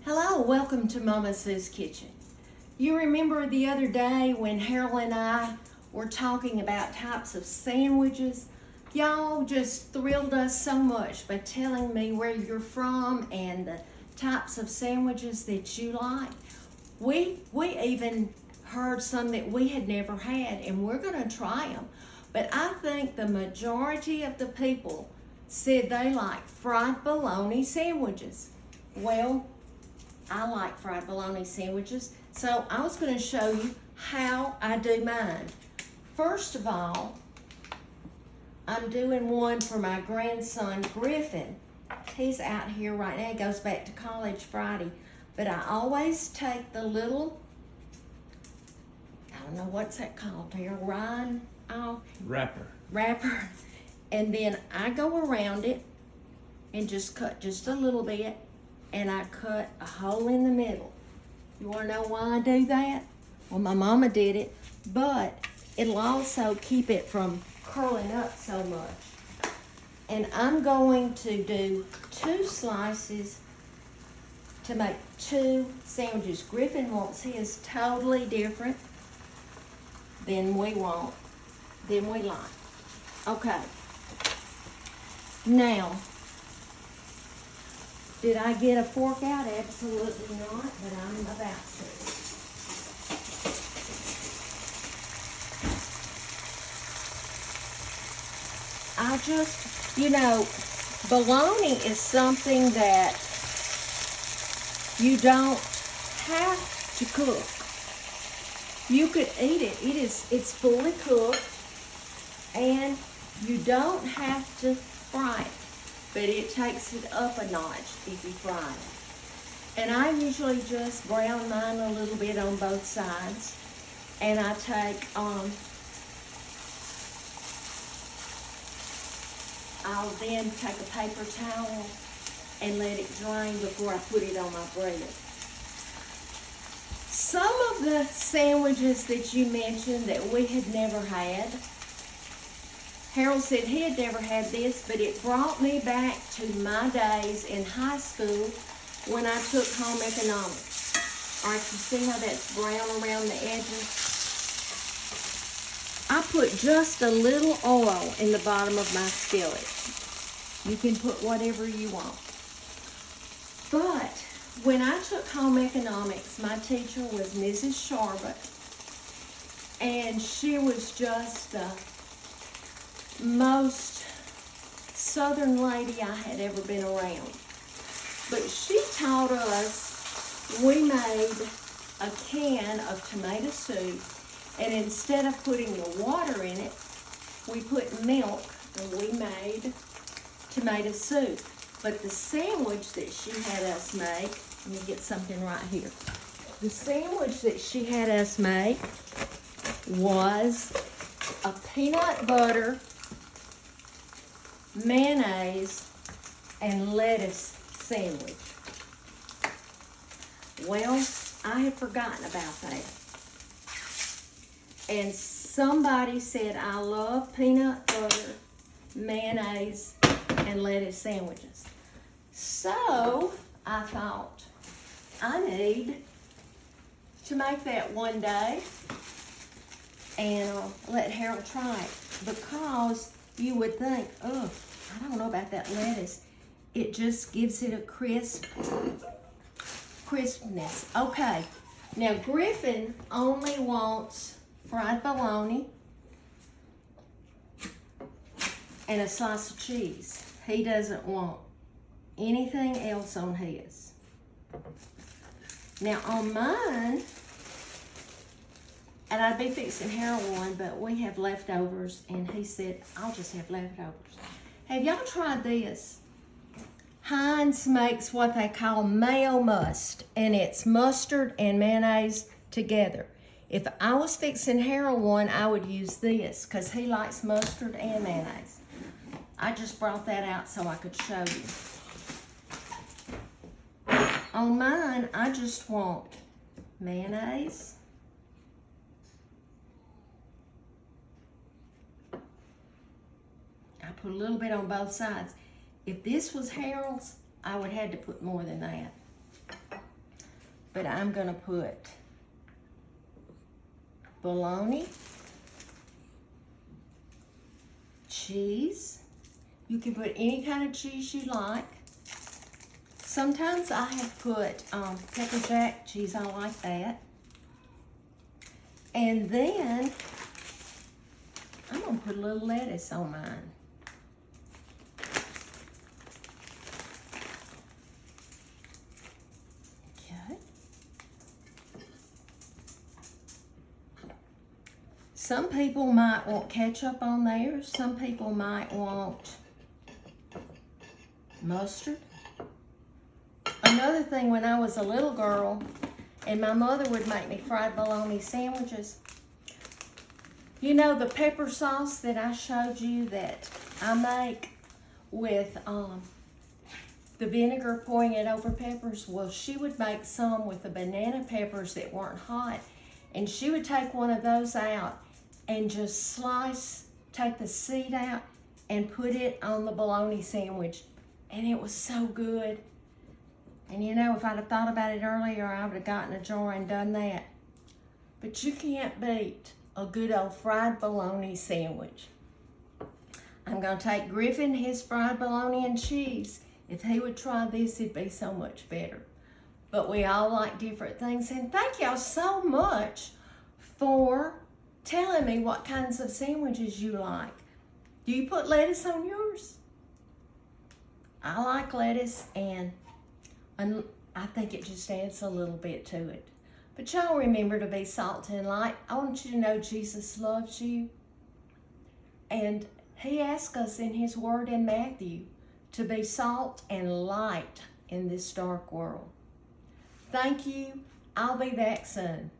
Hello, welcome to Mama Sue's Kitchen. You remember the other day when Harold and I were talking about types of sandwiches? Y'all just thrilled us so much by telling me where you're from and the types of sandwiches that you like. We even heard some that we had never had, and we're going to try them. But I think the majority of the people said they like fried bologna sandwiches. Well, I like fried bologna sandwiches, so I was going to show you how I do mine. First of all, I'm doing one for my grandson Griffin. He's out here right now. He goes back to college Friday. But I always take the little, I don't know what's that called here, rind off? Wrapper. And then I go around it and just cut just a little bit. And I cut a hole in the middle. You want to know why I do that? Well, my mama did it, but it'll also keep it from curling up so much. And I'm going to do 2 slices to make 2 sandwiches. Griffin wants his totally different than we like. Okay. Now, did I get a fork out? Absolutely not, but I'm about to. I just, bologna is something that you don't have to cook. You could eat it. It's fully cooked, and you don't have to fry it. But it takes it up a notch if you fry it. And I usually just brown mine a little bit on both sides. And I take, I'll then take a paper towel and let it drain before I put it on my bread. Some of the sandwiches that you mentioned that we had never had, Harold said he had never had this, but it brought me back to my days in high school when I took home economics. All right, you see how that's brown around the edges? I put just a little oil in the bottom of my skillet. You can put whatever you want. But when I took home economics, my teacher was Mrs. Sharbut, and she was just the most southern lady I had ever been around. But she taught us, we made a can of tomato soup, and instead of putting the water in it, we put milk, and we made tomato soup. But the sandwich that she had us make, let me get something right here. The sandwich that she had us make was a peanut butter, mayonnaise, and lettuce sandwich. Well, I had forgotten about that. And somebody said, I love peanut butter, mayonnaise, and lettuce sandwiches. So I thought, I need to make that one day and let Harold try it, because you would think, oh, I don't know about that lettuce. It just gives it a crispness. Okay, now Griffin only wants fried bologna and a slice of cheese. He doesn't want anything else on his. Now on mine, and I'd be fixing Harold one, but we have leftovers, and he said, I'll just have leftovers. Have y'all tried this? Heinz makes what they call mayo must, and it's mustard and mayonnaise together. If I was fixing Harold one, I would use this, because he likes mustard and mayonnaise. I just brought that out so I could show you. On mine, I just want mayonnaise, I put a little bit on both sides. If this was Harold's, I would have had to put more than that. but I'm gonna put bologna, cheese. You can put any kind of cheese you like. Sometimes I have put pepper jack cheese. I like that. And then I'm gonna put a little lettuce on mine. Okay. Some people might want ketchup on theirs. Some people might want mustard. Another thing, when I was a little girl and my mother would make me fried bologna sandwiches, you know the pepper sauce that I showed you that I make with the vinegar, pouring it over peppers? Well, she would make some with the banana peppers that weren't hot, and she would take one of those out and just take the seed out and put it on the bologna sandwich, and it was so good. And you know, if I'd have thought about it earlier, I would have gotten a jar and done that. But you can't beat a good old fried bologna sandwich. I'm gonna take Griffin his fried bologna and cheese. If he would try this, it'd be so much better. But we all like different things, and thank y'all so much for telling me what kinds of sandwiches you like. Do you put lettuce on yours? I like lettuce, and I think it just adds a little bit to it. But y'all remember to be salt and light. I want you to know Jesus loves you. And he asks us in his word in Matthew to be salt and light in this dark world. Thank you. I'll be back soon.